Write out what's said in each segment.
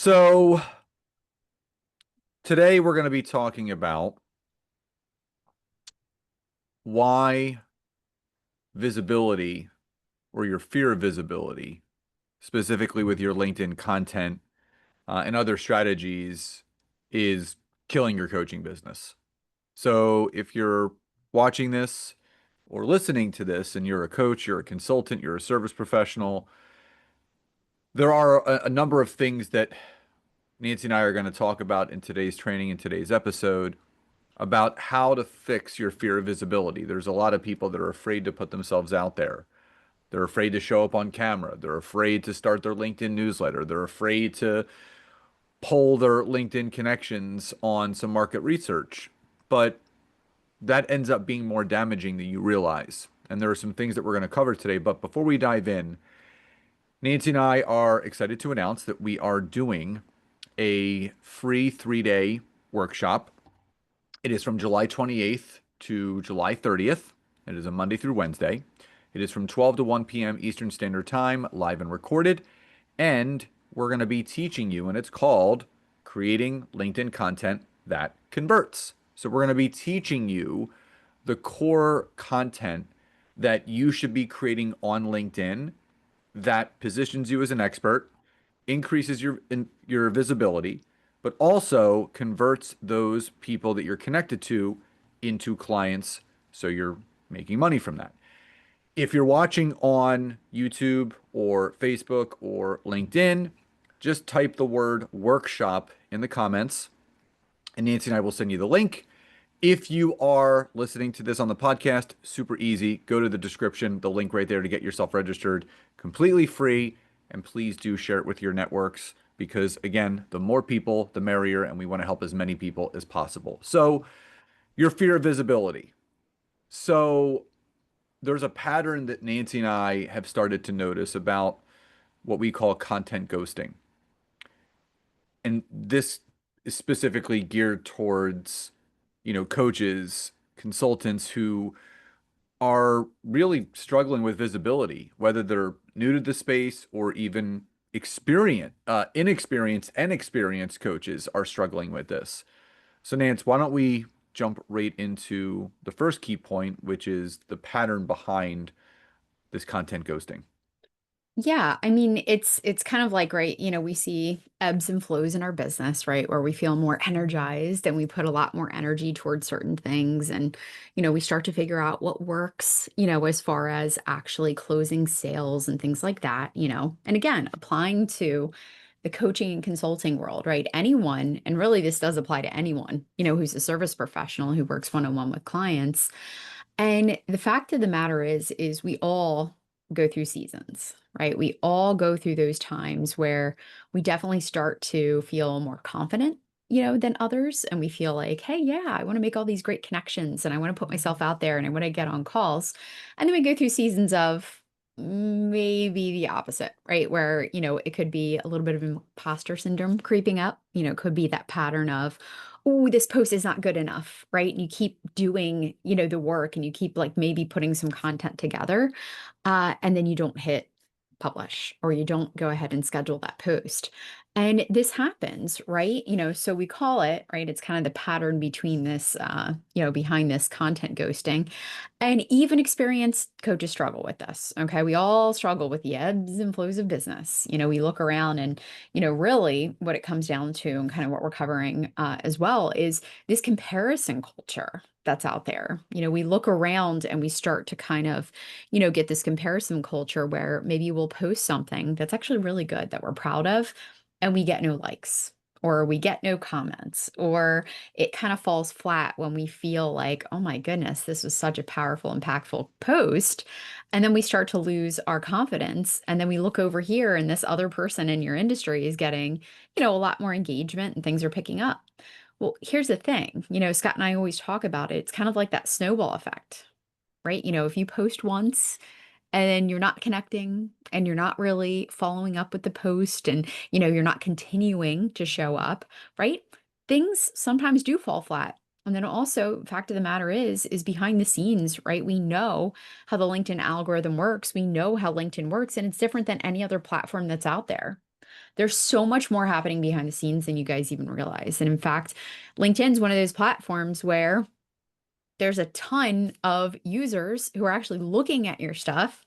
So today we're going to be talking about why visibility or your fear of visibility, specifically with your LinkedIn content and other strategies, is killing your coaching business. So if you're watching this or listening to this and you're a coach, you're a consultant, you're a service professional, there are a number of things that Nancy and I are going to talk about in today's training, in today's episode, about how to fix your fear of visibility. There's a lot of people that are afraid to put themselves out there. They're afraid to show up on camera. They're afraid to start their LinkedIn newsletter. They're afraid to poll their LinkedIn connections on some market research. But that ends up being more damaging than you realize. And there are some things that we're going to cover today. But before we dive in, Nancy and I are excited to announce that we are doing a free 3-day workshop. It is from July 28th to July 30th. It is a Monday through Wednesday. It is from 12 to 1 p.m. Eastern Standard Time, live and recorded. And we're going to be teaching you, and it's called Creating LinkedIn Content That Converts. So we're going to be teaching you the core content that you should be creating on LinkedIn that positions you as an expert, increases your visibility, but also converts those people that you're connected to into clients, so you're making money from that. If you're watching on YouTube or Facebook or LinkedIn, just type the word workshop in the comments, and Nancy and I will send you the link. If you are listening to this on the podcast, super easy. Go to the description, the link right there to get yourself registered, completely free. And please do share it with your networks because, again, the more people, the merrier, and we want to help as many people as possible. So, your fear of visibility. So, there's a pattern that Nancy and I have started to notice about what we call content ghosting. And this is specifically geared towards, coaches, consultants who are really struggling with visibility, whether they're new to the space or even inexperienced and experienced coaches are struggling with this. So, Nance, why don't we jump right into the first key point, which is the pattern behind this content ghosting? Yeah, I mean, it's kind of like, right, we see ebbs and flows in our business, right, where we feel more energized and we put a lot more energy towards certain things and we start to figure out what works, as far as actually closing sales and things like that. And again, applying to the coaching and consulting world, right? Anyone, and really this does apply to anyone, who's a service professional who works one-on-one with clients. And the fact of the matter is we all go through seasons, right? We all go through those times where we definitely start to feel more confident, than others. And we feel like, hey, yeah, I want to make all these great connections and I want to put myself out there and I want to get on calls. And then we go through seasons of maybe the opposite, right? Where, it could be a little bit of imposter syndrome creeping up, could be that pattern of, oh, this post is not good enough, right? And you keep doing, the work and you keep like maybe putting some content together, and then you don't hit publish or you don't go ahead and schedule that post. And this happens, right? So we call it, right? It's kind of the pattern between this, behind this content ghosting. And even experienced coaches struggle with this. Okay. We all struggle with the ebbs and flows of business. We look around and, really what it comes down to and kind of what we're covering as well is this comparison culture that's out there. We look around and we start to kind of, get this comparison culture where maybe we'll post something that's actually really good that we're proud of and we get no likes or we get no comments, or it kind of falls flat when we feel like, oh my goodness, this was such a powerful, impactful post. And then we start to lose our confidence. And then we look over here and this other person in your industry is getting, a lot more engagement and things are picking up. Well, here's the thing, Scott and I always talk about it. It's kind of like that snowball effect, right? If you post once and you're not connecting and you're not really following up with the post and, you're not continuing to show up, right? Things sometimes do fall flat. And then also, fact of the matter is behind the scenes, right? We know how the LinkedIn algorithm works. We know how LinkedIn works, and it's different than any other platform that's out there. There's so much more happening behind the scenes than you guys even realize. And in fact, LinkedIn's one of those platforms where there's a ton of users who are actually looking at your stuff,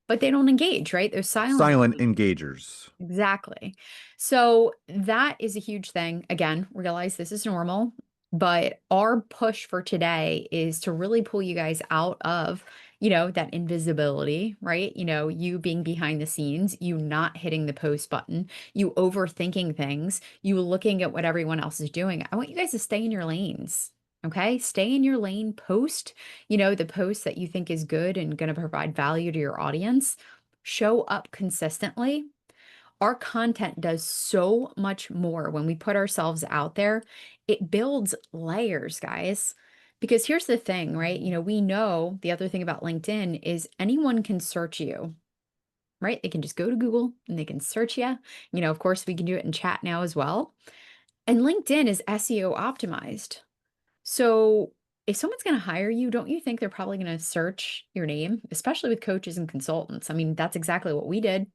but they don't engage, right? They're silent. Silent engagers. Exactly. So that is a huge thing. Again, realize this is normal, but our push for today is to really pull you guys out of, that invisibility, right? You being behind the scenes, you not hitting the post button, you overthinking things, you looking at what everyone else is doing. I want you guys to stay in your lanes. Okay, stay in your lane, post, the post that you think is good and going to provide value to your audience. Show up consistently. Our content does so much more when we put ourselves out there. It builds layers, guys. Because here's the thing, right? We know the other thing about LinkedIn is anyone can search you, right? They can just go to Google and they can search you. Of course, we can do it in chat now as well. And LinkedIn is SEO optimized. So if someone's going to hire you, don't you think they're probably going to search your name, especially with coaches and consultants? I mean, that's exactly what we did.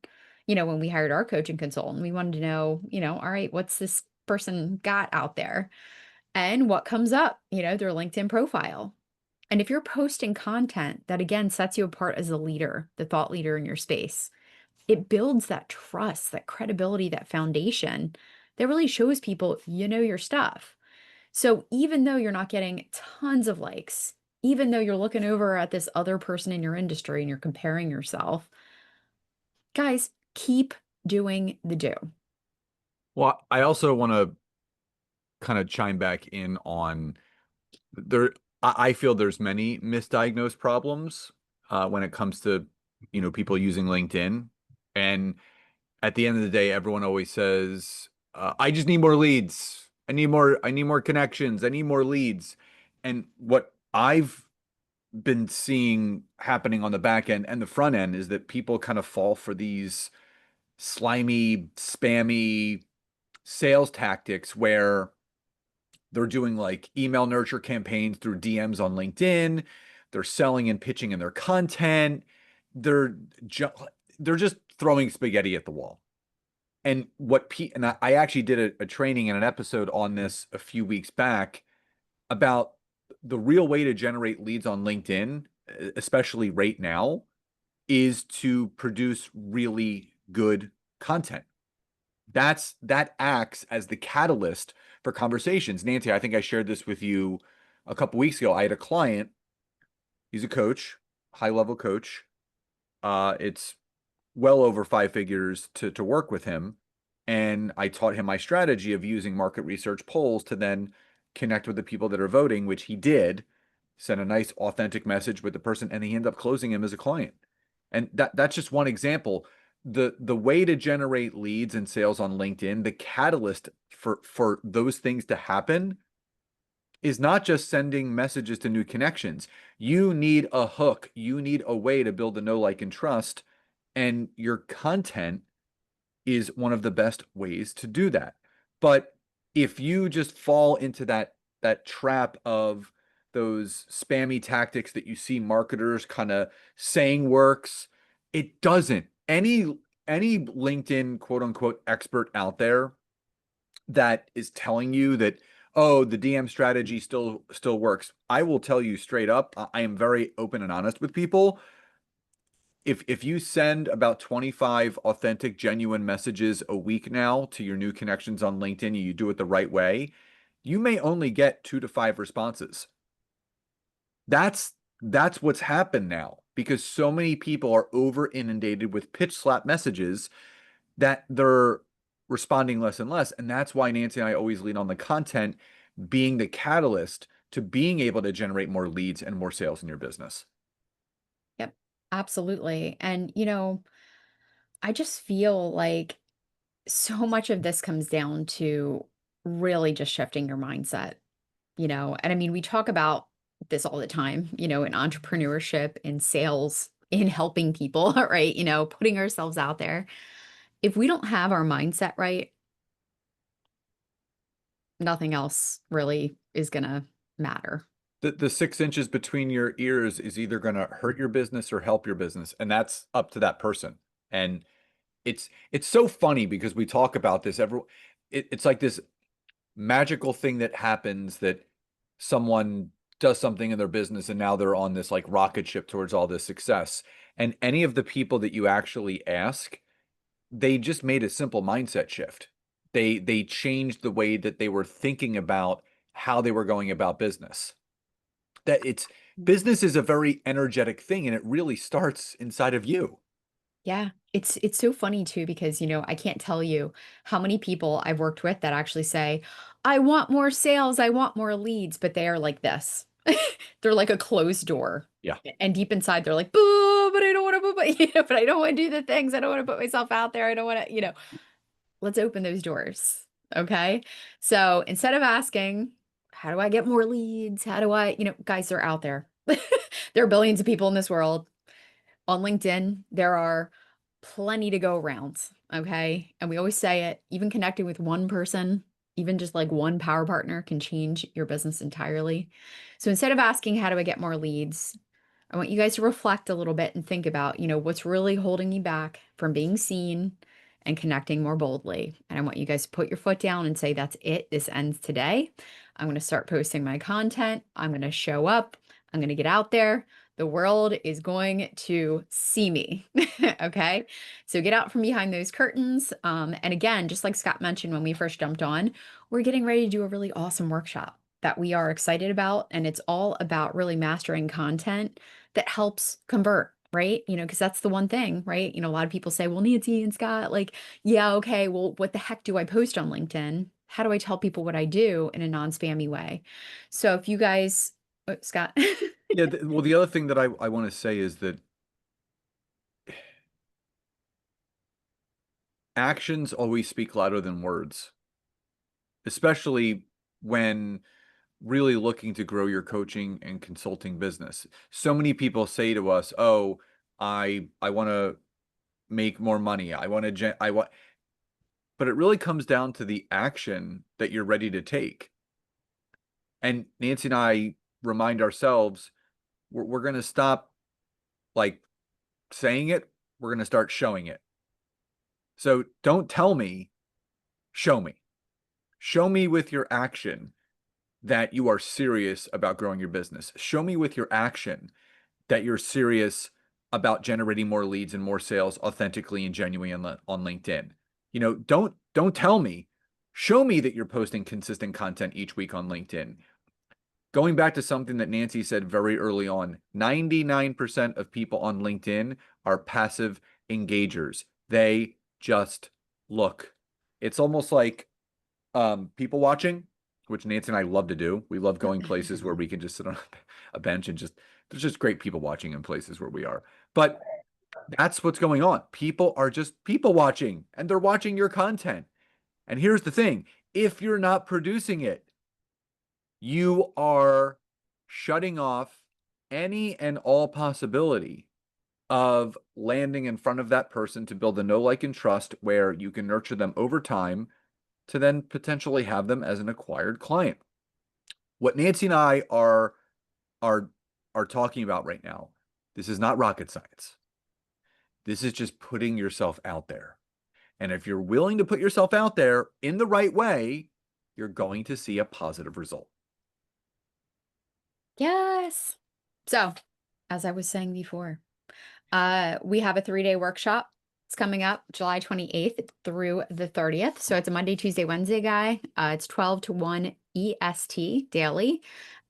When we hired our coach and consultant, we wanted to know, all right, what's this person got out there and what comes up, their LinkedIn profile. And if you're posting content that again sets you apart as a leader, the thought leader in your space, it builds that trust, that credibility, that foundation that really shows people you know your stuff. So even though you're not getting tons of likes, even though you're looking over at this other person in your industry and you're comparing yourself, guys, keep doing the do. Well, I also want to kind of chime back in on there. I feel there's many misdiagnosed problems when it comes to, people using LinkedIn. And at the end of the day, everyone always says, I just need more leads. I need more connections. I need more leads. And what I've been seeing happening on the back end and the front end is that people kind of fall for these slimy, spammy sales tactics where they're doing like email nurture campaigns through DMs on LinkedIn. They're selling and pitching in their content. They're ju they're just throwing spaghetti at the wall. And I actually did a training and an episode on this a few weeks back about the real way to generate leads on LinkedIn, especially right now, is to produce really good content. That acts as the catalyst for conversations. Nancy, I think I shared this with you a couple weeks ago. I had a client, he's a coach, high-level coach. It's well over 5 figures to work with him. And I taught him my strategy of using market research polls to then connect with the people that are voting, which he did, send a nice authentic message with the person, and he ended up closing him as a client. And that's just one example. The way to generate leads and sales on LinkedIn, the catalyst for those things to happen is not just sending messages to new connections. You need a hook. You need a way to build a know, like, and trust. And your content is one of the best ways to do that. But if you just fall into that trap of those spammy tactics that you see marketers kind of saying works, it doesn't. Any LinkedIn quote unquote expert out there that is telling you that, oh, the DM strategy still works, I will tell you straight up, I am very open and honest with people. If you send about 25 authentic, genuine messages a week now to your new connections on LinkedIn, and you do it the right way, you may only get 2 to 5 responses. That's what's happened now because so many people are over inundated with pitch slap messages that they're responding less and less. And that's why Nancy and I always lean on the content being the catalyst to being able to generate more leads and more sales in your business. Yep, absolutely. And, I just feel like so much of this comes down to really just shifting your mindset. And I mean, we talk about this all the time, in entrepreneurship, in sales, in helping people, right? Putting ourselves out there. If we don't have our mindset right, nothing else really is going to matter. The 6 inches between your ears is either going to hurt your business or help your business, and that's up to that person. And it's so funny because we talk about this it's like this magical thing that happens that someone does something in their business and now they're on this like rocket ship towards all this success. And any of the people that you actually ask, they just made a simple mindset shift. They changed the way that they were thinking about how they were going about business. That it's business is a very energetic thing and it really starts inside of you. Yeah, it's so funny too because, I can't tell you how many people I've worked with that actually say, "I want more sales, I want more leads," but they are like this. They're like a closed door. Yeah. And deep inside they're like, "Boo, but I don't want to put my, but I don't want to do the things. I don't want to put myself out there. I don't want to, let's open those doors." Okay? So, instead of asking, "How do I get more leads? How do I," guys, they're out there. There are billions of people in this world on LinkedIn, there are plenty to go around. Okay. And we always say it, even connecting with one person, even just like one power partner can change your business entirely. So instead of asking, "How do I get more leads?" I want you guys to reflect a little bit and think about, what's really holding you back from being seen and connecting more boldly. And I want you guys to put your foot down and say, "That's it. This ends today. I'm going to start posting my content. I'm going to show up. I'm going to get out there. The world is going to see me." Okay. So get out from behind those curtains. And again, just like Scott mentioned when we first jumped on, we're getting ready to do a really awesome workshop that we are excited about. And it's all about really mastering content that helps convert. Right. Because that's the one thing, right? A lot of people say, "Well, Nancy and Scott, like, yeah, okay, well, what the heck do I post on LinkedIn? How do I tell people what I do in a non-spammy way?" So if you guys, oh, Scott. Yeah. Well, the other thing that I want to say is that actions always speak louder than words, especially when really looking to grow your coaching and consulting business. So many people say to us, "Oh, I want to make more money. I want to I want," but it really comes down to the action that you're ready to take. And Nancy and I remind ourselves we're going to stop like saying it, we're going to start showing it. So don't tell me, show me. Show me with your action that you are serious about growing your business. Show me with your action that you're serious about generating more leads and more sales authentically and genuinely on LinkedIn. Don't tell me. Show me that you're posting consistent content each week on LinkedIn. Going back to something that Nancy said very early on, 99% of people on LinkedIn are passive engagers. They just look. It's almost like people watching, which Nancy and I love to do. We love going places where we can just sit on a bench and there's just great people watching in places where we are. But that's what's going on. People are just people watching and they're watching your content. And here's the thing, if you're not producing it, you are shutting off any and all possibility of landing in front of that person to build a know, like, and trust where you can nurture them over time to then potentially have them as an acquired client. What Nancy and I are talking about right now, this is not rocket science. This is just putting yourself out there. And if you're willing to put yourself out there in the right way, you're going to see a positive result. Yes. So, as I was saying before, we have a 3-day workshop. It's coming up July 28th through the 30th. So it's a Monday, Tuesday, Wednesday guy. It's 12 to 1 EST daily.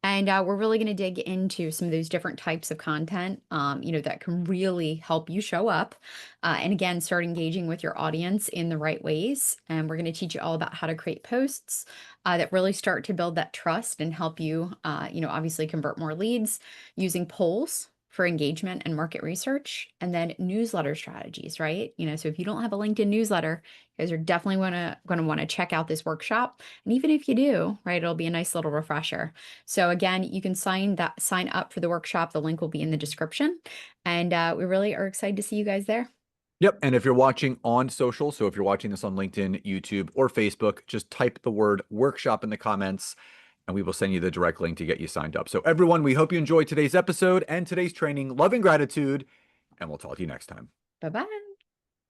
And we're really going to dig into some of those different types of content, that can really help you show up. And again, start engaging with your audience in the right ways. And we're going to teach you all about how to create posts that really start to build that trust and help you, obviously convert more leads using polls for engagement and market research, and then newsletter strategies, right? So if you don't have a LinkedIn newsletter, you guys are definitely going to want to check out this workshop. And even if you do, right, it'll be a nice little refresher. So again, you can sign up for the workshop. The link will be in the description. And we really are excited to see you guys there. Yep. And if you're watching on social, so if you're watching this on LinkedIn, YouTube, or Facebook, just type the word workshop in the comments and we will send you the direct link to get you signed up. So everyone, we hope you enjoyed today's episode and today's training. Love and gratitude, and we'll talk to you next time. Bye-bye.